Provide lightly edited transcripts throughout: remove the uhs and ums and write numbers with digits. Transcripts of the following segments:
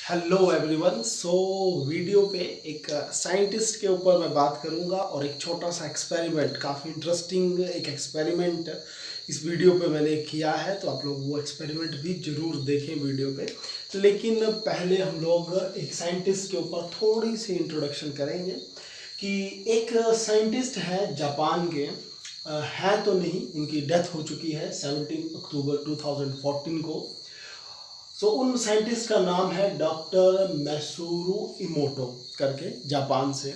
Hello everyone. Video पे एक scientist के ऊपर मैं बात करूंगा और एक छोटा सा एक्सपेरिमेंट, काफ़ी इंटरेस्टिंग एक एक्सपेरिमेंट इस वीडियो पे मैंने किया है, तो आप लोग वो एक्सपेरिमेंट भी ज़रूर देखें वीडियो पे। लेकिन पहले हम लोग एक साइंटिस्ट के ऊपर थोड़ी सी इंट्रोडक्शन करेंगे कि एक साइंटिस्ट है जापान के, है तो नहीं, उनकी डेथ हो चुकी है 17 अक्टूबर 2014 को। उन साइंटिस्ट का नाम है डॉक्टर मैसूरू इमोटो करके, जापान से,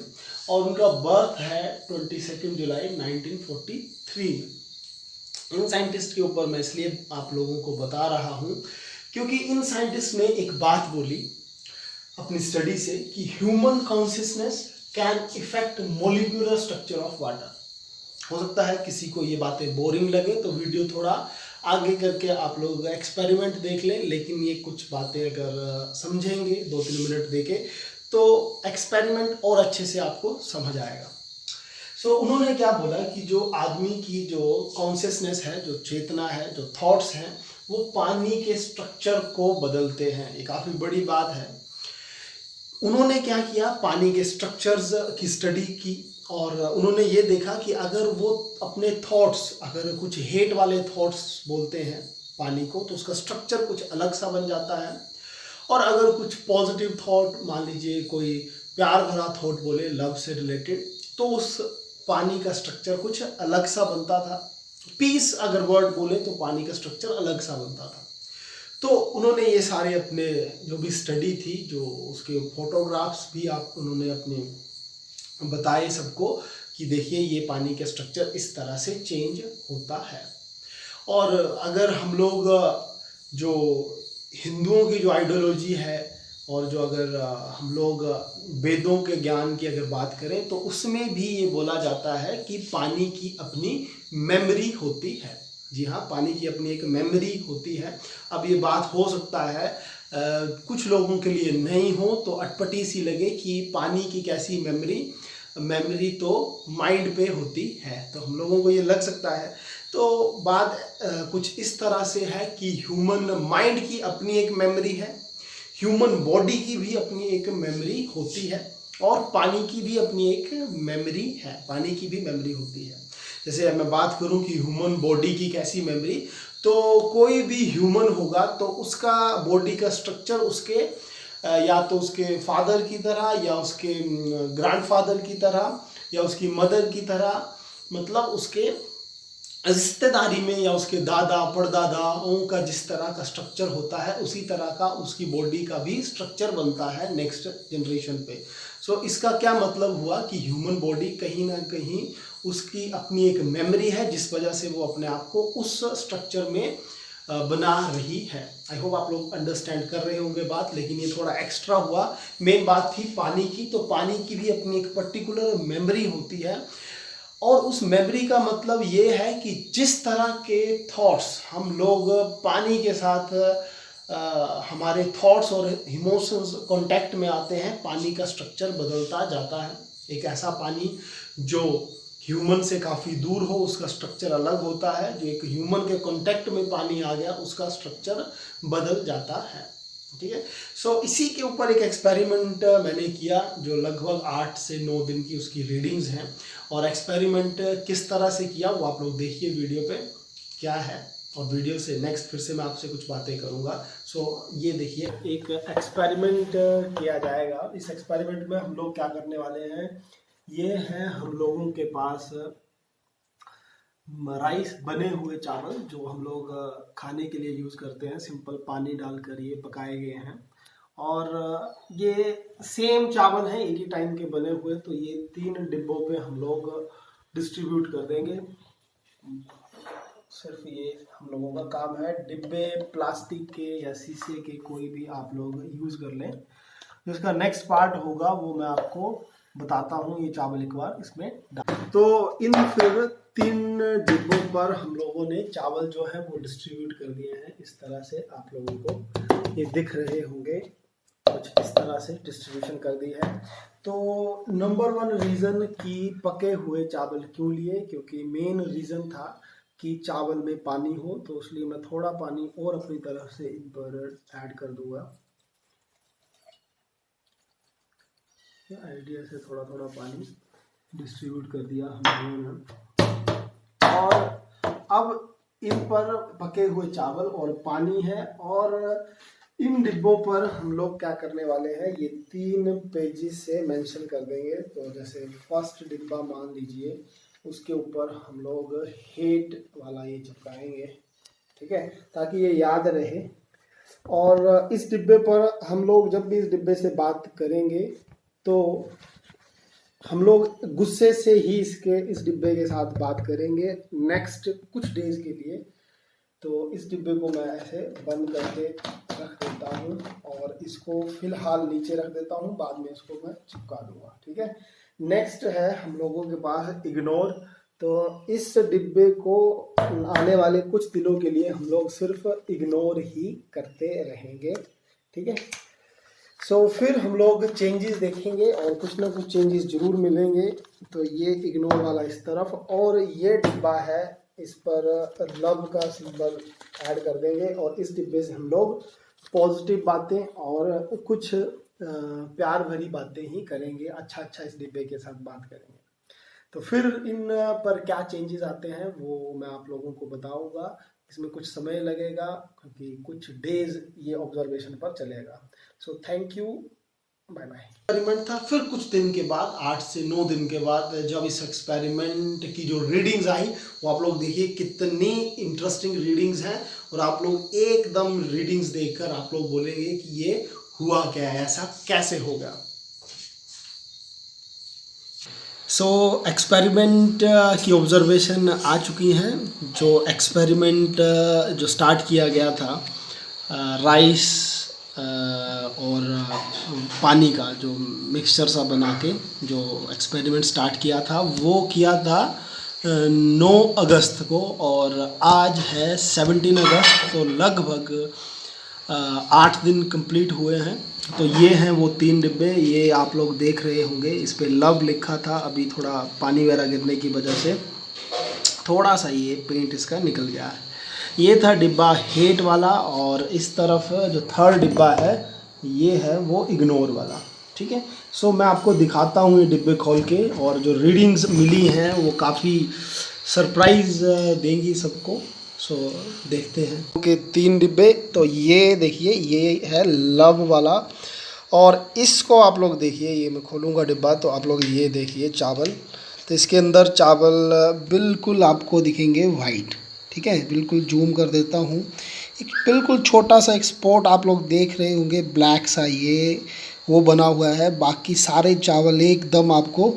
और उनका बर्थ है 22 जुलाई 1943 में। इन साइंटिस्ट के ऊपर मैं इसलिए आप लोगों को बता रहा हूँ क्योंकि इन साइंटिस्ट ने एक बात बोली अपनी स्टडी से कि human consciousness can effect molecular structure of water. हो सकता है किसी को ये बातें बोरिंग लगे, तो वीडियो थोड़ा आगे करके आप लोग एक्सपेरिमेंट देख लें, लेकिन ये कुछ बातें अगर समझेंगे 2-3 मिनट देके तो एक्सपेरिमेंट और अच्छे से आपको समझ आएगा। उन्होंने क्या बोला कि जो आदमी की जो कॉन्शियसनेस है, जो चेतना है, जो थॉट्स हैं, वो पानी के स्ट्रक्चर को बदलते हैं। ये काफ़ी बड़ी बात है। उन्होंने क्या किया, पानी के स्ट्रक्चर्स की स्टडी की और उन्होंने ये देखा कि अगर वो अपने थॉट्स, अगर कुछ हेट वाले थॉट्स बोलते हैं पानी को, तो उसका स्ट्रक्चर कुछ अलग सा बन जाता है। और अगर कुछ पॉजिटिव थॉट, मान लीजिए कोई प्यार भरा थॉट बोले लव से रिलेटेड, तो उस पानी का स्ट्रक्चर कुछ अलग सा बनता था। पीस अगर वर्ड बोले तो पानी का स्ट्रक्चर अलग सा बनता था। तो उन्होंने ये सारे अपने जो भी स्टडी थी, जो उसके फोटोग्राफ्स भी आप उन्होंने अपने बताए सबको कि देखिए ये पानी का स्ट्रक्चर इस तरह से चेंज होता है। और अगर हम लोग जो हिंदुओं की जो आइडियोलॉजी है और जो अगर हम लोग वेदों के ज्ञान की अगर बात करें, तो उसमें भी ये बोला जाता है कि पानी की अपनी मेमोरी होती है। जी हाँ, पानी की अपनी एक मेमोरी होती है। अब ये बात हो सकता है कुछ लोगों के लिए नहीं हो, तो अटपटी सी लगे कि पानी की कैसी मेमोरी, मेमोरी तो माइंड पे होती है, तो हम लोगों को ये लग सकता है। तो बात कुछ इस तरह से है कि ह्यूमन माइंड की अपनी एक मेमोरी है, ह्यूमन बॉडी की भी अपनी एक मेमोरी होती है, और पानी की भी अपनी एक मेमोरी है, पानी की भी मेमोरी होती है। जैसे मैं बात करूं कि ह्यूमन बॉडी की कैसी मेमोरी, तो कोई भी ह्यूमन होगा तो उसका बॉडी का स्ट्रक्चर उसके या तो उसके फादर की तरह, या उसके ग्रैंडफादर की तरह, या उसकी मदर की तरह, मतलब उसके रिश्तेदारी में, या उसके दादा परदादाओं का जिस तरह का स्ट्रक्चर होता है, उसी तरह का उसकी बॉडी का भी स्ट्रक्चर बनता है नेक्स्ट जनरेशन पे। इसका क्या मतलब हुआ कि ह्यूमन बॉडी कहीं ना कहीं उसकी अपनी एक मेमोरी है, जिस वजह से वो अपने आप को उस स्ट्रक्चर में बना रही है। आई होप आप लोग अंडरस्टैंड कर रहे होंगे बात, लेकिन ये थोड़ा एक्स्ट्रा हुआ। मेन बात थी पानी की, तो पानी की भी अपनी एक पर्टिकुलर मेमोरी होती है, और उस मेमोरी का मतलब ये है कि जिस तरह के थॉट्स हम लोग पानी के साथ हमारे थॉट्स और इमोशंस कांटेक्ट में आते हैं, पानी का स्ट्रक्चर बदलता जाता है। एक ऐसा पानी जो ह्यूमन से काफ़ी दूर हो, उसका स्ट्रक्चर अलग होता है। जो एक ह्यूमन के कांटेक्ट में पानी आ गया, उसका स्ट्रक्चर बदल जाता है। ठीक है। इसी के ऊपर एक एक्सपेरिमेंट मैंने किया, जो लगभग 8 से 9 दिन की उसकी रीडिंग्स हैं। और एक्सपेरिमेंट किस तरह से किया वो आप लोग देखिए वीडियो पे क्या है, और वीडियो से नेक्स्ट फिर से मैं आपसे कुछ बातें करूँगा। ये देखिए, एक एक्सपेरिमेंट किया जाएगा। इस एक्सपेरिमेंट में हम लोग क्या करने वाले हैं, ये है हम लोगों के पास राइस, बने हुए चावल जो हम लोग खाने के लिए यूज़ करते हैं, सिंपल पानी डालकर ये पकाए गए हैं। और ये सेम चावल हैं, एक ही टाइम के बने हुए, तो ये 3 डिब्बों पे हम लोग डिस्ट्रीब्यूट कर देंगे। सिर्फ ये हम लोगों का काम है। डिब्बे प्लास्टिक के या शीशे के कोई भी आप लोग यूज़ कर लें। जो इसका नेक्स्ट पार्ट होगा वो मैं आपको बताता हूँ। ये चावल एक बार इसमें तो इन फिर 3 डिब्बों पर हम लोगों ने चावल जो है वो डिस्ट्रीब्यूट कर दिए हैं। इस तरह से आप लोगों को ये दिख रहे होंगे, कुछ इस तरह से डिस्ट्रीब्यूशन कर दी है। तो नंबर 1 रीज़न कि पके हुए चावल क्यों लिए, क्योंकि मेन रीज़न था कि चावल में पानी हो, तो इसलिए मैं थोड़ा पानी और अपनी तरफ से इन पर ऐड कर दूंगा। आइडिया से थोड़ा थोड़ा पानी डिस्ट्रीब्यूट कर दिया हम लोगों ने। और अब इन पर पके हुए चावल और पानी है, और इन डिब्बों पर हम लोग क्या करने वाले हैं, ये 3 पेजेस से मेंशन कर देंगे। तो जैसे फर्स्ट डिब्बा मान लीजिए, उसके ऊपर हम लोग हेट वाला ये चिपकाएंगे, ठीक है, ताकि ये याद रहे। और इस डिब्बे पर हम लोग जब भी इस डिब्बे से बात करेंगे तो हम लोग गुस्से से ही इस डिब्बे के साथ बात करेंगे नेक्स्ट कुछ डेज के लिए। तो इस डिब्बे को मैं ऐसे बंद करके रख देता हूँ और इसको फिलहाल नीचे रख देता हूँ, बाद में इसको मैं चिपका दूंगा, ठीक है। नेक्स्ट है हम लोगों के पास इग्नोर। तो इस डिब्बे को आने वाले कुछ दिनों के लिए हम लोग सिर्फ इग्नोर ही करते रहेंगे, ठीक है। सो फिर हम लोग चेंजेस देखेंगे और कुछ ना कुछ चेंजेस जरूर मिलेंगे। तो ये इग्नोर वाला इस तरफ, और ये डिब्बा है, इस पर लव का सिंबल ऐड कर देंगे, और इस डिब्बे से हम लोग पॉजिटिव बातें और कुछ प्यार भरी बातें ही करेंगे, अच्छा अच्छा इस डिब्बे के साथ बात करेंगे। तो फिर इन पर क्या चेंजेस आते हैं वो मैं आप लोगों को बताऊंगा। इसमें कुछ समय लगेगा क्योंकि कुछ डेज ये ऑब्जर्वेशन पर चलेगा। So thank you, bye bye. Experiment था, फिर कुछ दिन के बाद 8 से 9 दिन के बाद जब इस एक्सपेरिमेंट की जो रीडिंग्स आई वो आप लोग देखिए कितनी इंटरेस्टिंग रीडिंग्स हैं, और आप लोग एकदम रीडिंग्स देखकर आप लोग बोलेंगे कि ये हुआ क्या है, ऐसा कैसे हो गया। सो एक्सपेरिमेंट की ऑब्जर्वेशन आ चुकी हैं। जो एक्सपेरिमेंट जो स्टार्ट किया गया था राइस और पानी का जो मिक्सचर सा बना के जो एक्सपेरिमेंट स्टार्ट किया था वो किया था 9 अगस्त को, और आज है 17 अगस्त। तो लगभग 8 दिन कंप्लीट हुए हैं। तो ये हैं वो 3 डिब्बे, ये आप लोग देख रहे होंगे, इस पे लव लिखा था। अभी थोड़ा पानी वगैरह गिरने की वजह से थोड़ा सा ये पेंट इसका निकल गया है। ये था डिब्बा हेट वाला, और इस तरफ जो थर्ड डिब्बा है ये है वो इग्नोर वाला, ठीक है। सो मैं आपको दिखाता हूँ ये डिब्बे खोल के, और जो रीडिंग्स मिली हैं वो काफ़ी सरप्राइज़ देंगी सबको। सो देखते हैं कि 3 डिब्बे। तो ये देखिए ये है लव वाला, और इसको आप लोग देखिए, ये मैं खोलूँगा डिब्बा तो आप लोग ये देखिए चावल। तो इसके अंदर चावल बिल्कुल आपको दिखेंगे वाइट, ठीक है। बिल्कुल जूम कर देता हूँ, एक बिल्कुल छोटा सा एक स्पॉट आप लोग देख रहे होंगे ब्लैक सा, ये वो बना हुआ है। बाकी सारे चावल एकदम आपको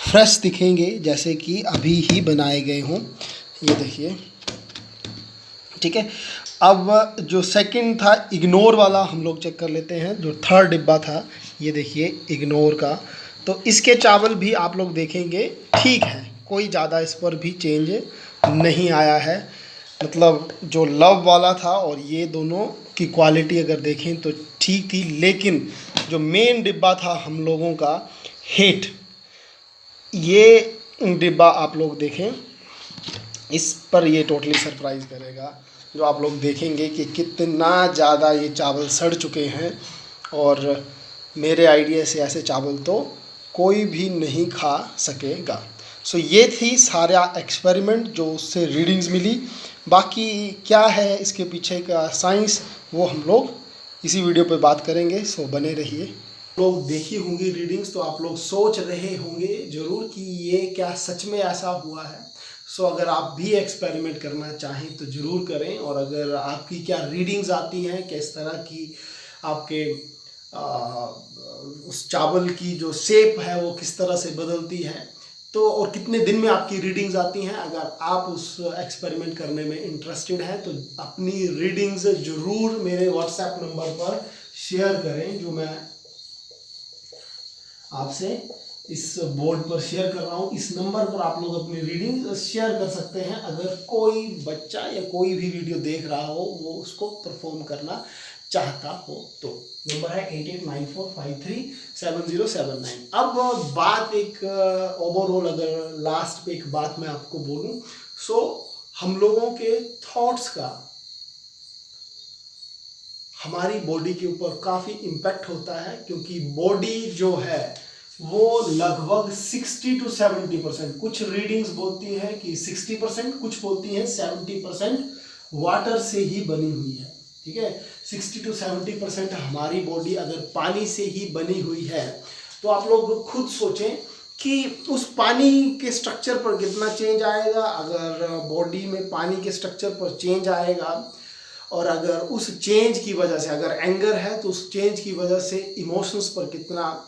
फ्रेश दिखेंगे जैसे कि अभी ही बनाए गए हों, ये देखिए, ठीक है। अब जो सेकंड था इग्नोर वाला हम लोग चेक कर लेते हैं। जो थर्ड डिब्बा था ये देखिए इग्नोर का, तो इसके चावल भी आप लोग देखेंगे ठीक है, कोई ज़्यादा इस पर भी चेंज नहीं आया है। मतलब जो लव वाला था और ये दोनों की क्वालिटी अगर देखें तो ठीक थी, लेकिन जो मेन डिब्बा था हम लोगों का हेट, ये डिब्बा आप लोग देखें, इस पर ये टोटली सरप्राइज़ करेगा। जो आप लोग देखेंगे कि कितना ज़्यादा ये चावल सड़ चुके हैं, और मेरे आइडिया से ऐसे चावल तो कोई भी नहीं खा सकेगा। सो ये थी सारा एक्सपेरिमेंट जो उससे रीडिंग्स मिली। बाकी क्या है इसके पीछे का साइंस वो हम लोग इसी वीडियो पे बात करेंगे। सो बने रहिए। लोग देखी होंगी रीडिंग्स तो आप लोग सोच रहे होंगे ज़रूर कि ये क्या सच में ऐसा हुआ है। सो अगर आप भी एक्सपेरिमेंट करना चाहें तो ज़रूर करें, और अगर आपकी क्या रीडिंग्स आती हैं, किस तरह की आपके उस चावल की जो शेप है वो किस तरह से बदलती है, तो और कितने दिन में आपकी रीडिंग्स आती हैं, अगर आप उस एक्सपेरिमेंट करने में इंटरेस्टेड हैं तो अपनी रीडिंग्स ज़रूर मेरे व्हाट्सएप नंबर पर शेयर करें, जो मैं आपसे इस बोर्ड पर शेयर कर रहा हूँ। इस नंबर पर आप लोग अपनी रीडिंग शेयर कर सकते हैं। अगर कोई बच्चा या कोई भी वीडियो देख रहा हो वो उसको परफॉर्म करना चाहता हो तो नंबर है 8894537079। अब बात एक ओवरऑल अगर लास्ट पे एक बात मैं आपको बोलूँ, सो हम लोगों के थॉट्स का हमारी बॉडी के ऊपर काफ़ी इम्पैक्ट होता है, क्योंकि बॉडी जो है वो लगभग 60 to 70%, कुछ रीडिंग्स बोलती हैं कि 60%, कुछ बोलती हैं 70% वाटर से ही बनी हुई है। ठीक है, 60 to 70% हमारी बॉडी अगर पानी से ही बनी हुई है, तो आप लोग खुद सोचें कि उस पानी के स्ट्रक्चर पर कितना चेंज आएगा। अगर बॉडी में पानी के स्ट्रक्चर पर चेंज आएगा, और अगर उस चेंज की वजह से, अगर एंगर है तो उस चेंज की वजह से इमोशंस पर कितना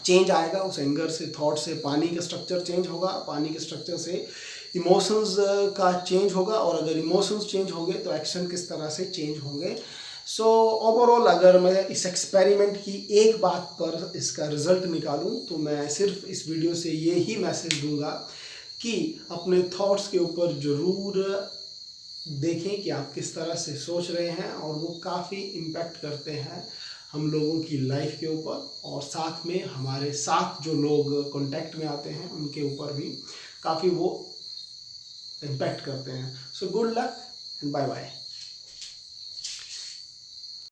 चेंज आएगा। उस एंगर से, थॉट से पानी का स्ट्रक्चर चेंज होगा, पानी के स्ट्रक्चर से इमोशंस का चेंज होगा, और अगर इमोशंस चेंज होंगे तो एक्शन किस तरह से चेंज होंगे। सो ओवरऑल अगर मैं इस एक्सपेरिमेंट की एक बात पर इसका रिजल्ट निकालूं, तो मैं सिर्फ इस वीडियो से ये ही मैसेज दूंगा कि अपने थॉट्स के ऊपर ज़रूर देखें कि आप किस तरह से सोच रहे हैं, और वो काफ़ी इम्पैक्ट करते हैं हम लोगों की लाइफ के ऊपर, और साथ में हमारे साथ जो लोग कांटेक्ट में आते हैं उनके ऊपर भी काफ़ी वो इम्पैक्ट करते हैं। So good luck and bye bye.